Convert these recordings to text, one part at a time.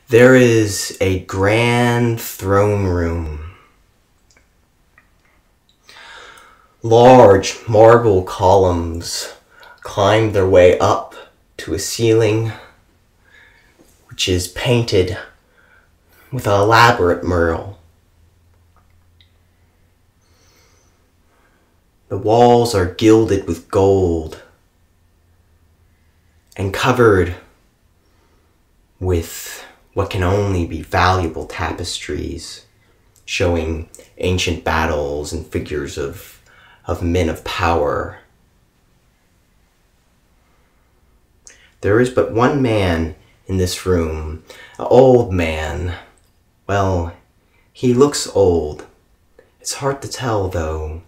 There is a grand throne room. Large marble columns climb their way up to a ceiling which is painted with an elaborate mural. The walls are gilded with gold and covered with what can only be valuable tapestries showing ancient battles and figures of men of power. There is but one man in this room, an old man. Well, he looks old. It's hard to tell, though.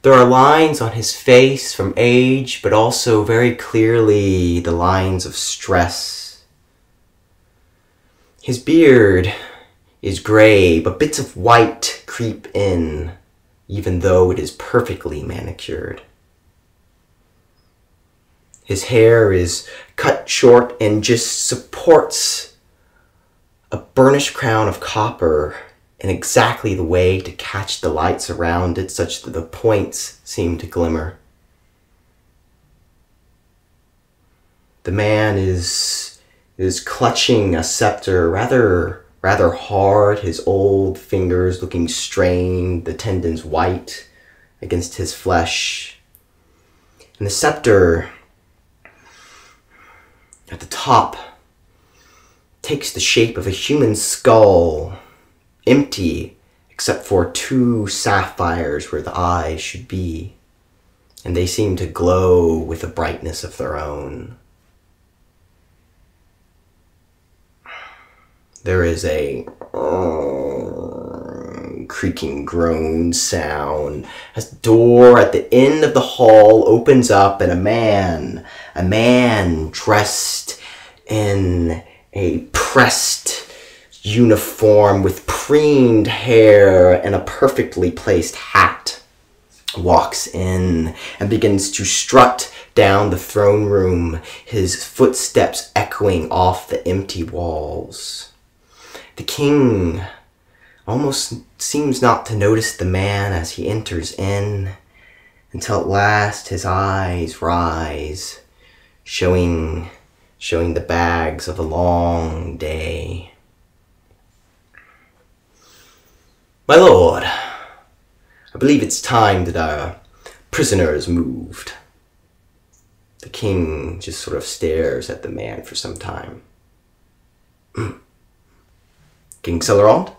There are lines on his face from age, but also very clearly the lines of stress. His beard is gray, but bits of white creep in, even though it is perfectly manicured. His hair is cut short and just supports a burnished crown of copper in exactly the way to catch the lights around it, such that the points seem to glimmer. The man is clutching a scepter rather hard, his old fingers looking strained, the tendons white against his flesh. And the scepter at the top takes the shape of a human skull, empty except for two sapphires where the eyes should be, and they seem to glow with a brightness of their own. There is a creaking groan sound as the door at the end of the hall opens up and a man dressed in a pressed uniform with preened hair and a perfectly placed hat walks in and begins to strut down the throne room, his footsteps echoing off the empty walls. The king almost seems not to notice the man as he enters in, until at last his eyes rise, showing the bags of a long day. My lord, I believe it's time that our prisoner is moved. The king just sort of stares at the man for some time. King Celerond?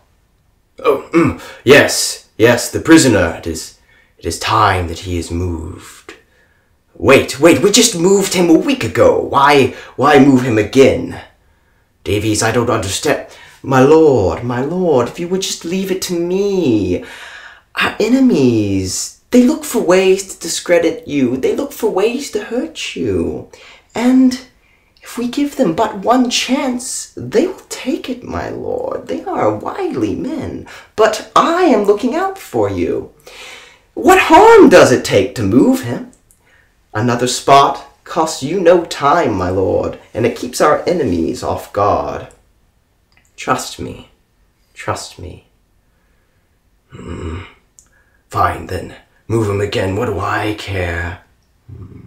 Oh, yes, the prisoner. It is time that he is moved. Wait, we just moved him a week ago. Why move him again? Davies, I don't understand. My lord, if you would just leave it to me. Our enemies, they look for ways to discredit you. They look for ways to hurt you. And if we give them but one chance, they will take it, my lord. They are wily men, but I am looking out for you. What harm does it take to move him? Another spot costs you no time, my lord, and it keeps our enemies off guard. Trust me. Fine, then. Move him again. What do I care?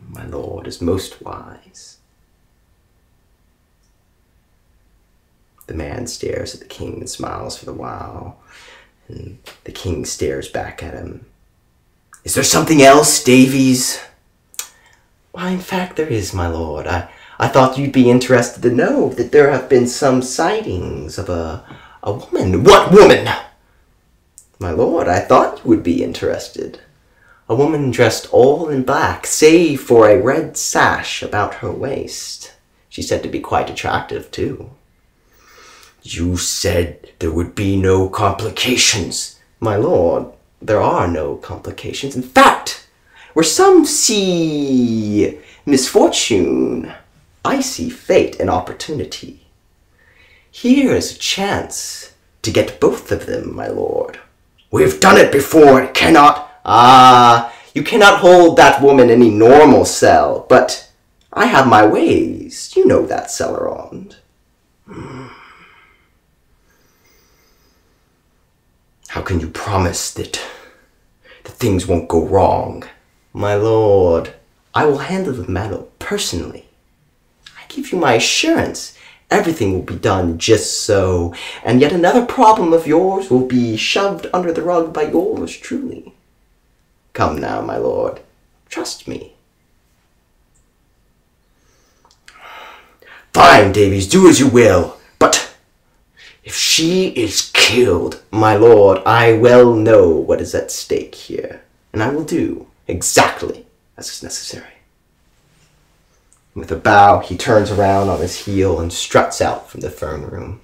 My lord is most wise. The man stares at the king and smiles for a while, and the king stares back at him. Is there something else, Davies? Why, in fact, there is, my lord. I thought you'd be interested to know that there have been some sightings of a woman. What woman? My lord, I thought you would be interested. A woman dressed all in black, save for a red sash about her waist. She's said to be quite attractive, too. You said there would be no complications. My lord, there are no complications. In fact, where some see misfortune, I see fate and opportunity. Here is a chance to get both of them, my lord. We've done it before. It cannot. You cannot hold that woman in any normal cell, but I have my ways. You know that, Celerond. How can you promise that things won't go wrong? My lord, I will handle the matter personally. I give you my assurance. Everything will be done just so, and yet another problem of yours will be shoved under the rug by yours truly. Come now, my lord, trust me. Fine, Davies, do as you will, but if she is killed, my lord, I well know what is at stake here, and I will do exactly as is necessary. With a bow, he turns around on his heel and struts out from the throne room.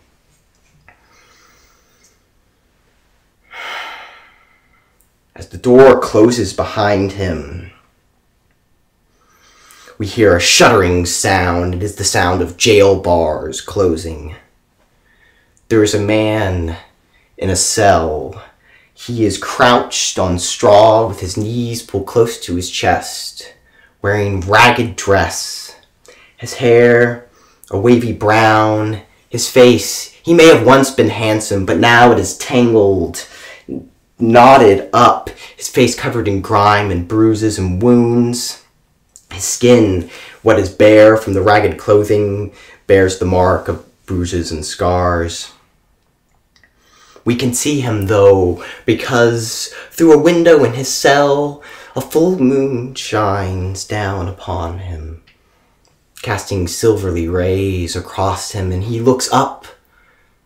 As the door closes behind him, we hear a shuddering sound. It is the sound of jail bars closing. There is a man in a cell. He is crouched on straw with his knees pulled close to his chest, wearing ragged dress. His hair, a wavy brown. His face, he may have once been handsome, but now it is tangled, knotted up. His face covered in grime and bruises and wounds. His skin, what is bare from the ragged clothing, bears the mark of bruises and scars. We can see him, though, because through a window in his cell, a full moon shines down upon him, casting silvery rays across him, and he looks up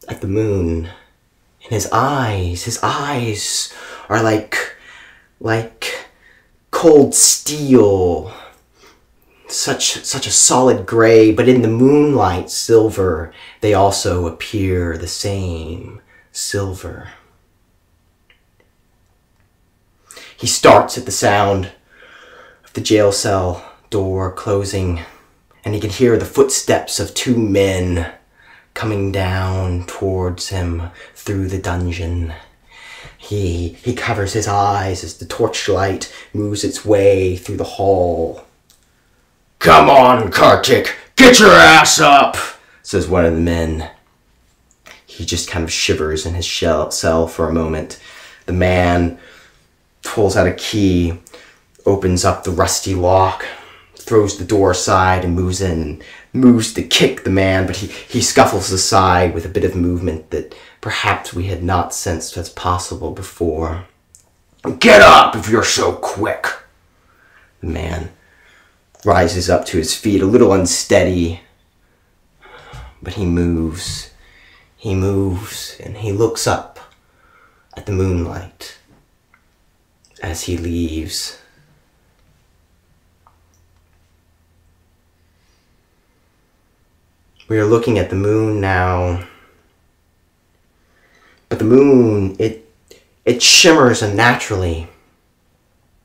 at the moon, and his eyes are like cold steel, such a solid gray, but in the moonlight silver, they also appear the same silver. He starts at the sound of the jail cell door closing, and he can hear the footsteps of two men coming down towards him through the dungeon. He covers his eyes as the torchlight moves its way through the hall. "Come on, Kartik, get your ass up," says one of the men. He just kind of shivers in his cell for a moment. The man pulls out a key, opens up the rusty lock, throws the door aside and moves in, moves to kick the man, but he scuffles aside with a bit of movement that perhaps we had not sensed as possible before. "Get up if you're so quick." The man rises up to his feet, a little unsteady, but he moves. He moves, and he looks up at the moonlight as he leaves. We are looking at the moon now, but the moon, it shimmers unnaturally,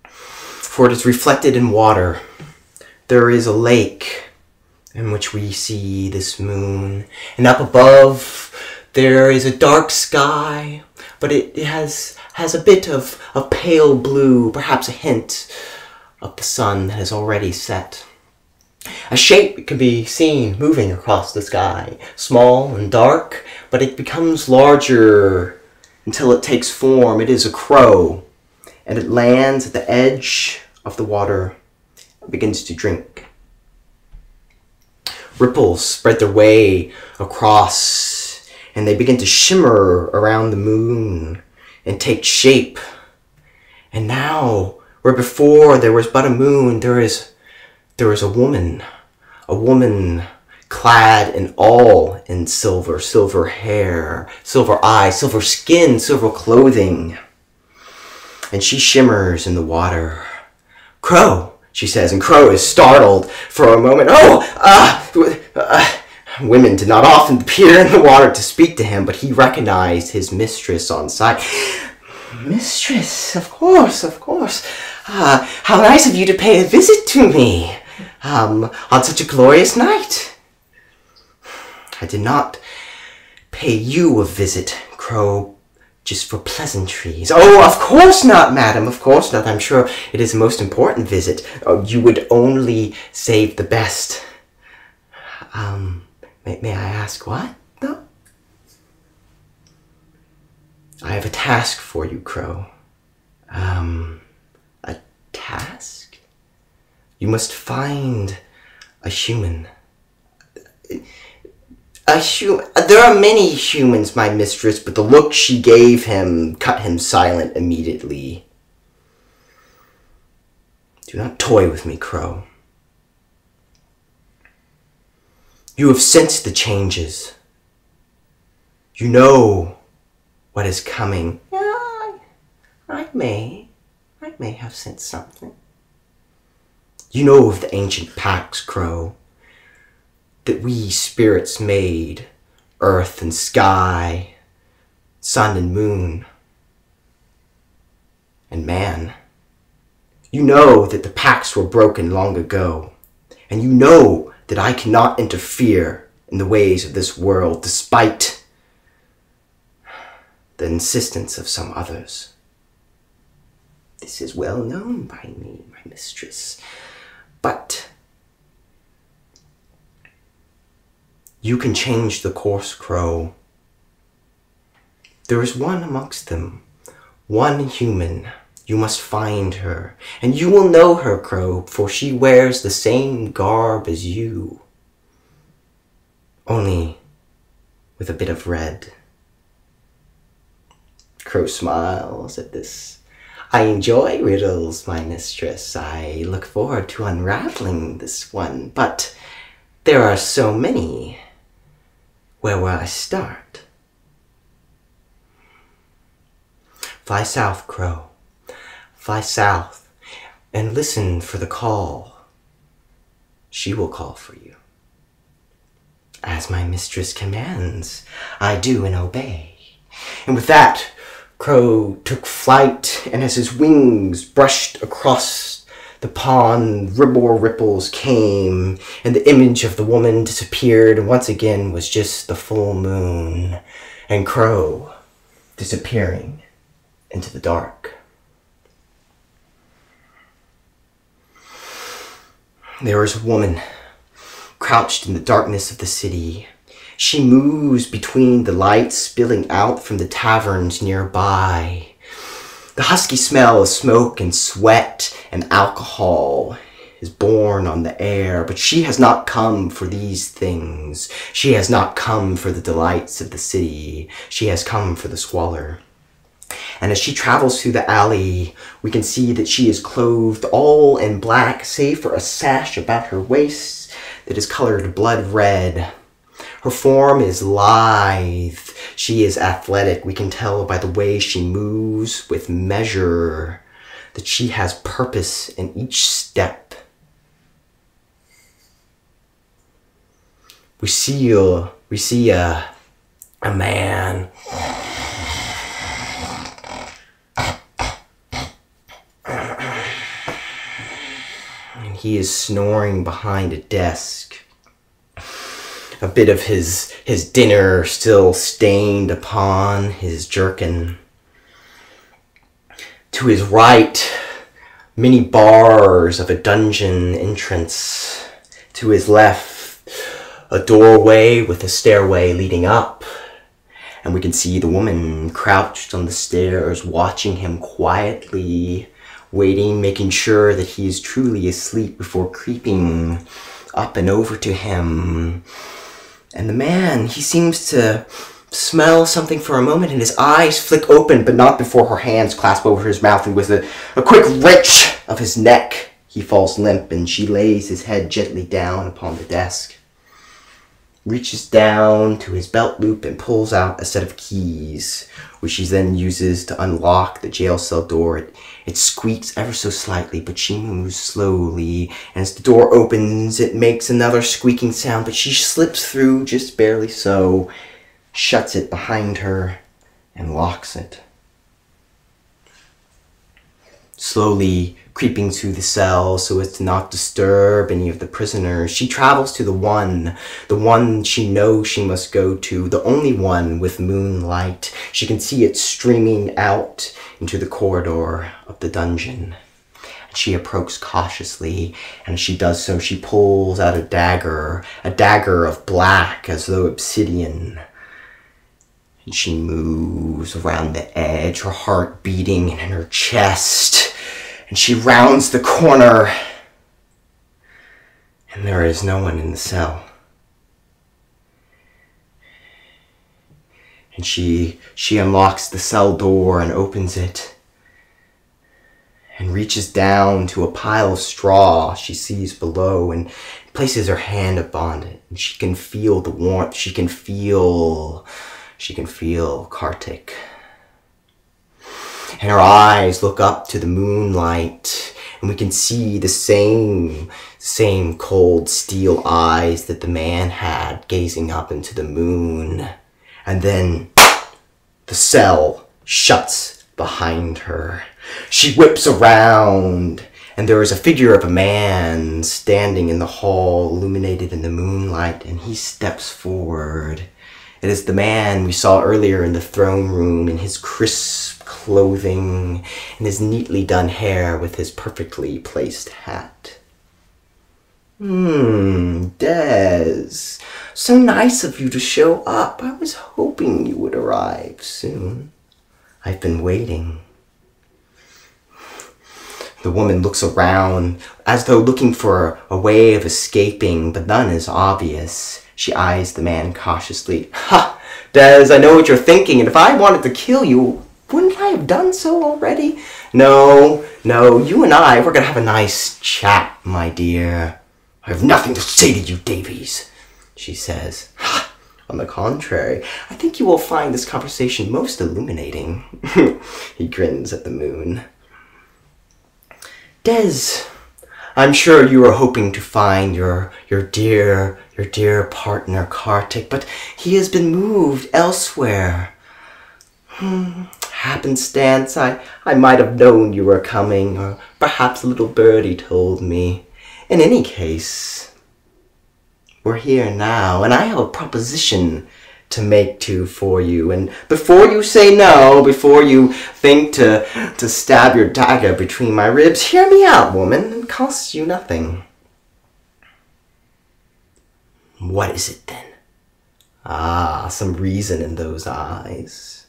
for it is reflected in water. There is a lake in which we see this moon, and up above there is a dark sky, but it has a bit of pale blue, perhaps a hint of the sun that has already set. A shape can be seen moving across the sky, small and dark, but it becomes larger until it takes form. It is a crow, and it lands at the edge of the water and begins to drink. Ripples spread their way across, and they begin to shimmer around the moon and take shape. And now, where before there was but a moon, there is a woman clad in all in silver, silver hair, silver eyes, silver skin, silver clothing. And she shimmers in the water. "Crow," she says, and Crow is startled for a moment. Women did not often appear in the water to speak to him, but he recognized his mistress on sight. "Mistress, of course, of course. How nice of you to pay a visit to me on such a glorious night." "I did not pay you a visit, Crow, just for pleasantries." "Oh, of course not, madam, of course not. I'm sure it is a most important visit. Oh, you would only save the best." May I ask what, though?" I have a task for you, Crow. A task? You must find a human. There are many humans, my mistress, but the look she gave him cut him silent immediately. Do not toy with me, Crow. You have sensed the changes. You know what is coming. I may have sensed something. You know of the ancient pacts, Crow, that we spirits made, earth and sky, sun and moon, and man. You know that the pacts were broken long ago, and you know that I cannot interfere in the ways of this world despite the insistence of some others. This is well known by me, my mistress, but you can change the course, Crow. There is one amongst them, one human. You must find her, and you will know her, Crow, for she wears the same garb as you, only with a bit of red. Crow smiles at this. I enjoy riddles, my mistress. I look forward to unraveling this one, but there are so many. Where will I start? Fly south, Crow. Fly south and listen for the call. She will call for you. As my mistress commands, I do and obey. And with that, Crow took flight, and as his wings brushed across the pond, ripples came, and the image of the woman disappeared, and once again was just the full moon, and Crow disappearing into the dark. There is a woman crouched in the darkness of the city. She moves between the lights spilling out from the taverns nearby. The husky smell of smoke and sweat and alcohol is borne on the air, but she has not come for these things. She has not come for the delights of the city. She has come for the squalor. And as she travels through the alley, we can see that she is clothed all in black, save for a sash about her waist that is colored blood red. Her form is lithe. She is athletic. We can tell by the way she moves with measure that she has purpose in each step. We see a man. And he is snoring behind a desk. A bit of his dinner still stained upon his jerkin. To his right, many bars of a dungeon entrance. To his left, a doorway with a stairway leading up. And we can see the woman crouched on the stairs, watching him quietly, waiting, making sure that he is truly asleep before creeping up and over to him. And the man, he seems to smell something for a moment, and his eyes flick open, but not before her hands clasp over his mouth, and with a quick wrench of his neck, he falls limp, and she lays his head gently down upon the desk, reaches down to his belt loop and pulls out a set of keys, which she then uses to unlock the jail cell door. It squeaks ever so slightly, but she moves slowly. And as the door opens, it makes another squeaking sound, but she slips through just barely so, shuts it behind her, and locks it. Slowly creeping through the cell so as to not disturb any of the prisoners, she travels to the one she knows she must go to, the only one with moonlight. She can see it streaming out into the corridor of the dungeon. She approaches cautiously, and as she does so, she pulls out a dagger of black as though obsidian. And she moves around the edge, her heart beating in her chest. And she rounds the corner. And there is no one in the cell. And she unlocks the cell door and opens it. And reaches down to a pile of straw she sees below and places her hand upon it. And she can feel the warmth. She can feel Kartik. And her eyes look up to the moonlight, and we can see the same cold steel eyes that the man had gazing up into the moon. And then the cell shuts behind her. She whips around, and there is a figure of a man standing in the hall, illuminated in the moonlight, and he steps forward. It is the man we saw earlier in the throne room, in his crisp clothing and his neatly done hair with his perfectly placed hat. Des, so nice of you to show up. I was hoping you would arrive soon. I've been waiting. The woman looks around as though looking for a way of escaping, but none is obvious. She eyes the man cautiously. Ha! Des, I know what you're thinking, and if I wanted to kill you, wouldn't I have done so already? No, you and I, we're going to have a nice chat, my dear. I have nothing to say to you, Davies, she says. Ha! On the contrary, I think you will find this conversation most illuminating. He grins at the moon. Des, I'm sure you are hoping to find your dear partner Kartik, but he has been moved elsewhere. Happenstance, I might have known you were coming, or perhaps a little birdie told me. In any case, we're here now, and I have a proposition to make for you. And before you say no, before you think to stab your dagger between my ribs, hear me out, woman. It costs you nothing. What is it then? Ah, some reason in those eyes.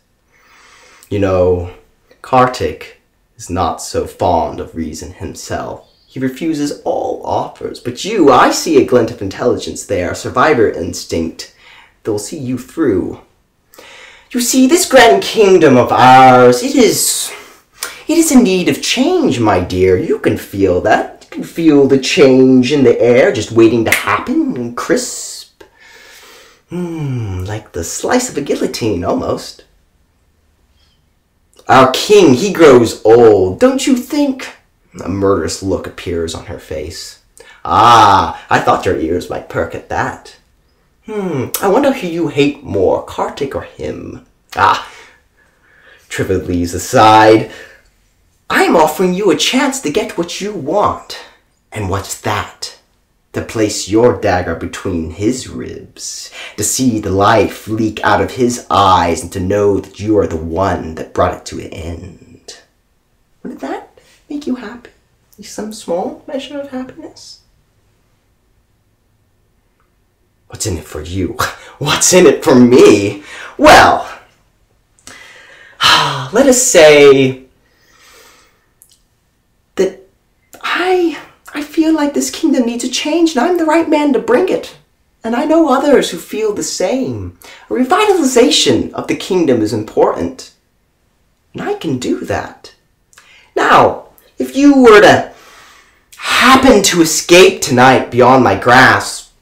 You know, Kartik is not so fond of reason himself. He refuses all offers. But you, I see a glint of intelligence there, a survivor instinct that will see you through. You see, this grand kingdom of ours, it is in need of change, my dear. You can feel that. You can feel the change in the air just waiting to happen, and crisp. Like the slice of a guillotine, almost. Our king, he grows old, don't you think? A murderous look appears on her face. Ah, I thought your ears might perk at that. I wonder who you hate more, Kartik or him? Ah, trivialities aside, I'm offering you a chance to get what you want. And what's that? To place your dagger between his ribs, to see the life leak out of his eyes, and to know that you are the one that brought it to an end. Would that make you happy? Some small measure of happiness? What's in it for you? What's in it for me? Well, let us say that I feel like this kingdom needs a change, and I'm the right man to bring it. And I know others who feel the same. A revitalization of the kingdom is important. And I can do that. Now, if you were to happen to escape tonight beyond my grasp,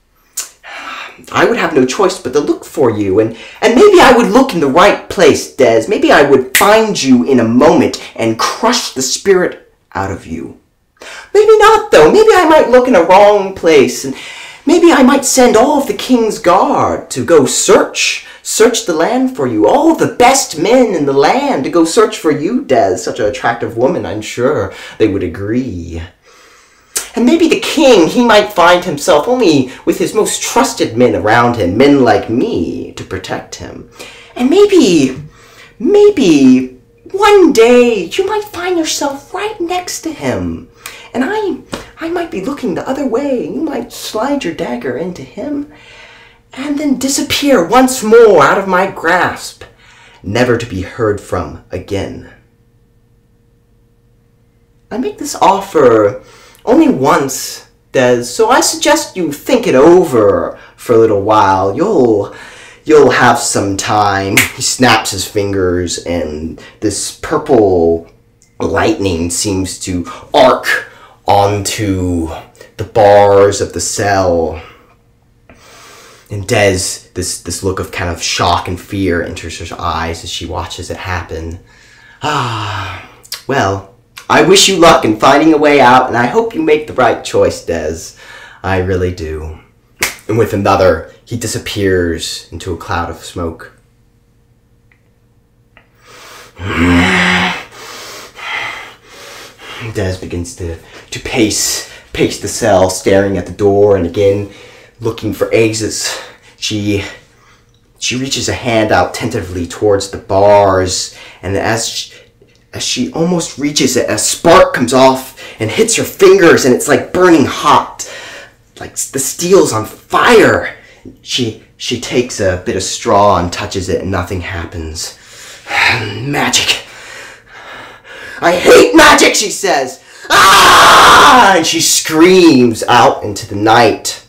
I would have no choice but to look for you, and maybe I would look in the right place, Des. Maybe I would find you in a moment and crush the spirit out of you. Maybe not, though. Maybe I might look in a wrong place, and maybe I might send all of the king's guard to go search the land for you. All the best men in the land to go search for you, Des. Such an attractive woman, I'm sure they would agree. And maybe the king, he might find himself only with his most trusted men around him, men like me, to protect him. And maybe one day you might find yourself right next to him. And I might be looking the other way. You might slide your dagger into him and then disappear once more out of my grasp. never to be heard from again. I make this offer only once, Des, so I suggest you think it over for a little while. You'll have some time. He snaps his fingers, and this purple lightning seems to arc onto the bars of the cell. And Des, this look of kind of shock and fear enters her eyes as she watches it happen. Well, I wish you luck in finding a way out, and I hope you make the right choice, Des. I really do. And with another, he disappears into a cloud of smoke. Des begins to pace the cell, staring at the door, and again, looking for exits. She reaches a hand out tentatively towards the bars, and as she almost reaches it, a spark comes off and hits her fingers, and it's like burning hot, like the steel's on fire. She takes a bit of straw and touches it, and nothing happens. Magic. I hate magic, she says. Ah! And she screams out into the night.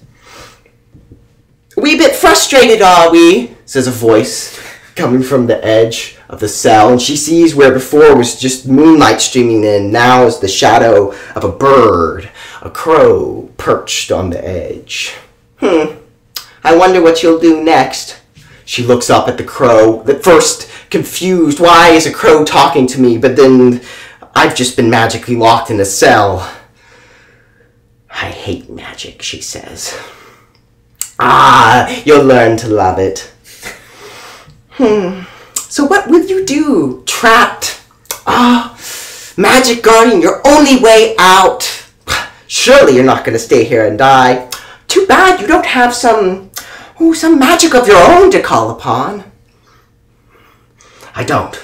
We a bit frustrated, are we? Says a voice coming from the edge of the cell, and she sees where before was just moonlight streaming in, now is the shadow of a bird, a crow perched on the edge. I wonder what you'll do next. She looks up at the crow, at first confused. Why is a crow talking to me? But then I've just been magically locked in a cell. I hate magic, she says. You'll learn to love it. So what will you do? Trapped. Magic guardian, your only way out. Surely you're not going to stay here and die. Too bad you don't have some magic of your own to call upon. I don't.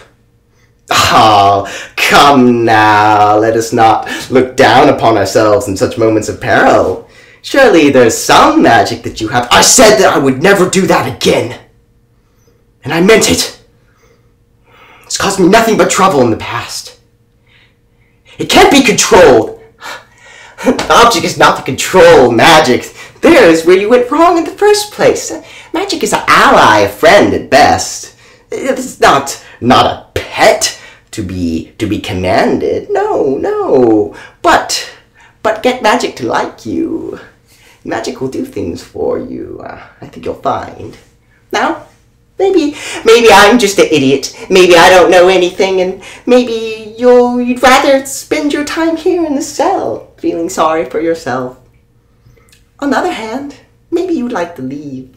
Come now, let us not look down upon ourselves in such moments of peril. Surely there's some magic that you have. I said that I would never do that again. And I meant it. It's caused me nothing but trouble in the past. It can't be controlled. The object is not to control magic. There is where you went wrong in the first place. Magic is an ally, a friend at best. It's not a pet to be commanded. No. But get magic to like you. Magic will do things for you. I think you'll find. Now, maybe I'm just an idiot. Maybe I don't know anything, and maybe you'd rather spend your time here in the cell, feeling sorry for yourself. On the other hand, maybe you'd like to leave.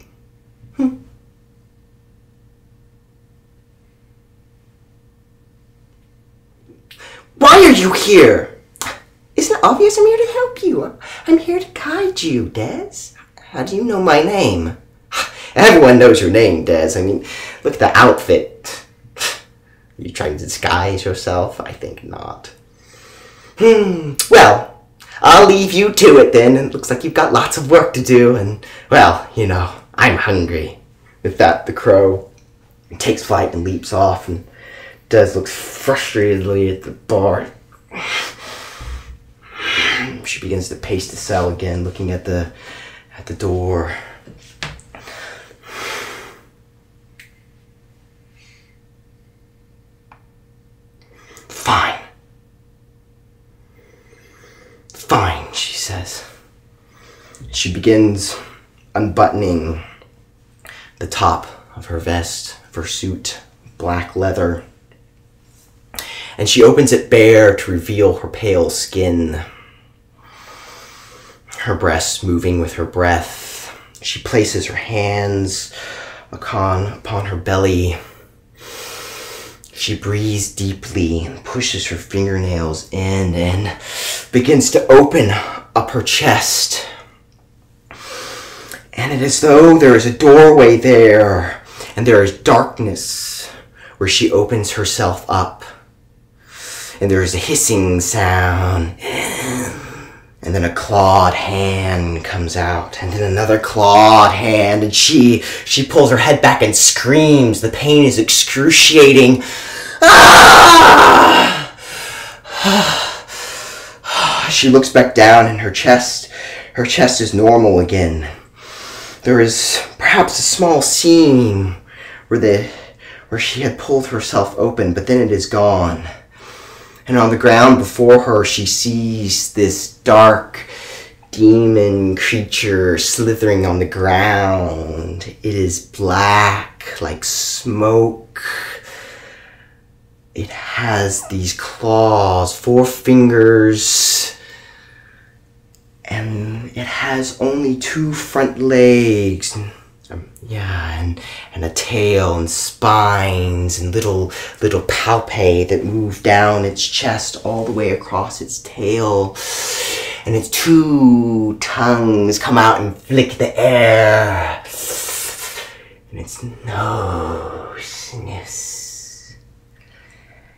Why are you here? Isn't it obvious I'm here to help you? I'm here to guide you, Des. How do you know my name? Everyone knows your name, Des. I mean, look at the outfit. Are you trying to disguise yourself? I think not. Well, I'll leave you to it then. It looks like you've got lots of work to do, and, well, I'm hungry. With that, the crow takes flight and leaps off, and Des looks frustratedly at the bar. She begins to pace the cell again, looking at the door. Fine, she says. She begins unbuttoning the top of her vest, of her suit, black leather, and she opens it bare to reveal her pale skin, her breasts moving with her breath. She places her hands upon her belly. She breathes deeply and pushes her fingernails in and begins to open up her chest. And it is as though there is a doorway there, and there is darkness where she opens herself up. And there is a hissing sound. And then a clawed hand comes out, and then another clawed hand, and she pulls her head back and screams. The pain is excruciating. Ah! She looks back down, and her chest is normal again. There is perhaps a small seam where she had pulled herself open, but then it is gone. And on the ground before her, she sees this dark demon creature slithering on the ground. It is black like smoke. It has these claws, 4 fingers, and it has only 2 front legs. And a tail and spines and little palpae that move down its chest all the way across its tail. And its 2 tongues come out and flick the air. And its nose sniffs.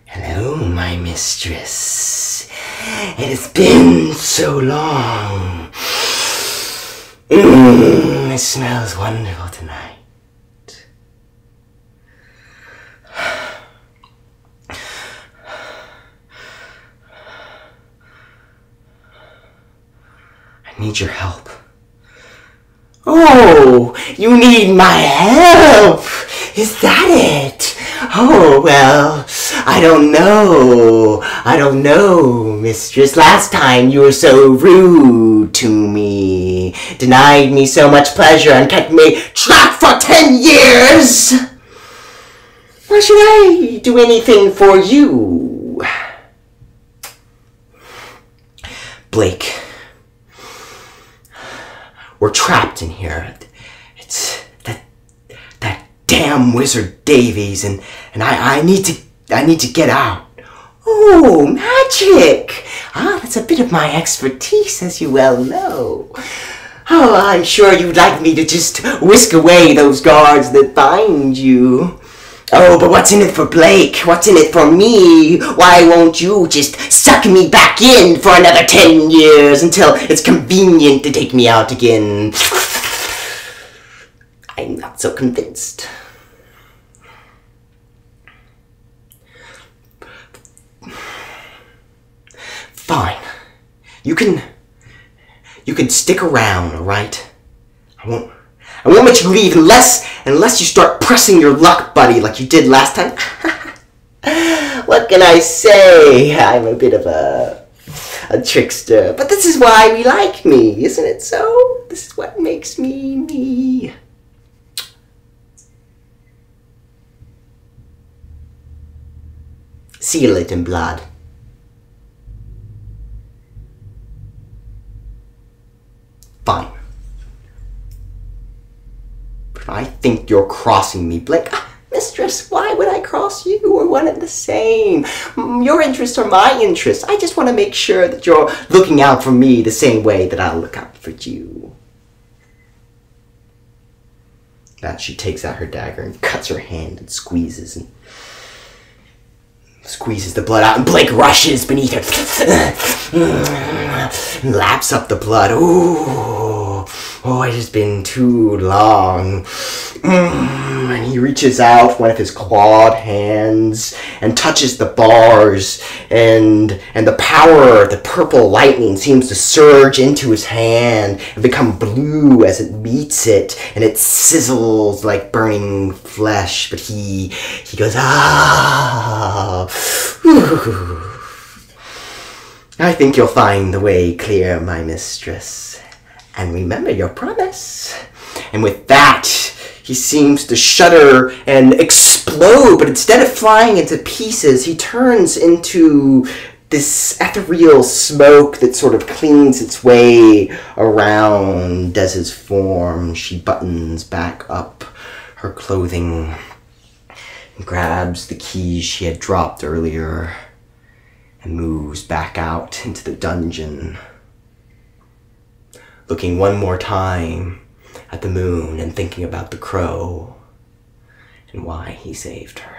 Hello, my mistress. It has been so long. It smells wonderful tonight. I need your help. Oh, you need my help! Is that it? Oh, well, I don't know, mistress. Last time you were so rude to me, denied me so much pleasure, and kept me trapped for 10 years. Why should I do anything for you? Blake, we're trapped in here. It's that damn wizard Davies, and I need to get out. Oh, magic! That's a bit of my expertise, as you well know. Oh, I'm sure you'd like me to just whisk away those guards that bind you. Oh, but what's in it for Blake? What's in it for me? Why won't you just suck me back in for another 10 years until it's convenient to take me out again? I'm not so convinced. Fine. You can stick around, all right? I won't let you leave unless you start pressing your luck, buddy, like you did last time. What can I say? I'm a bit of a trickster, but this is why we like me, isn't it so? This is what makes me me. Seal it in blood. Fine. But I think you're crossing me, Blake. Mistress, why would I cross you? We're one and the same. Your interests are my interests. I just want to make sure that you're looking out for me the same way that I'll look out for you. That she takes out her dagger and cuts her hand and squeezes the blood out, and Blake rushes beneath her, laps up the blood. Oh, it has been too long. And he reaches out one of his clawed hands and touches the bars, and the power, the purple lightning seems to surge into his hand and become blue as it meets it, and it sizzles like burning flesh, but he goes, ah. I think you'll find the way clear, my mistress. And remember your promise. And with that, he seems to shudder and explode, but instead of flying into pieces, he turns into this ethereal smoke that sort of cleans its way around Dez's form. She buttons back up her clothing and grabs the keys she had dropped earlier and moves back out into the dungeon, looking one more time at the moon and thinking about the crow and why he saved her.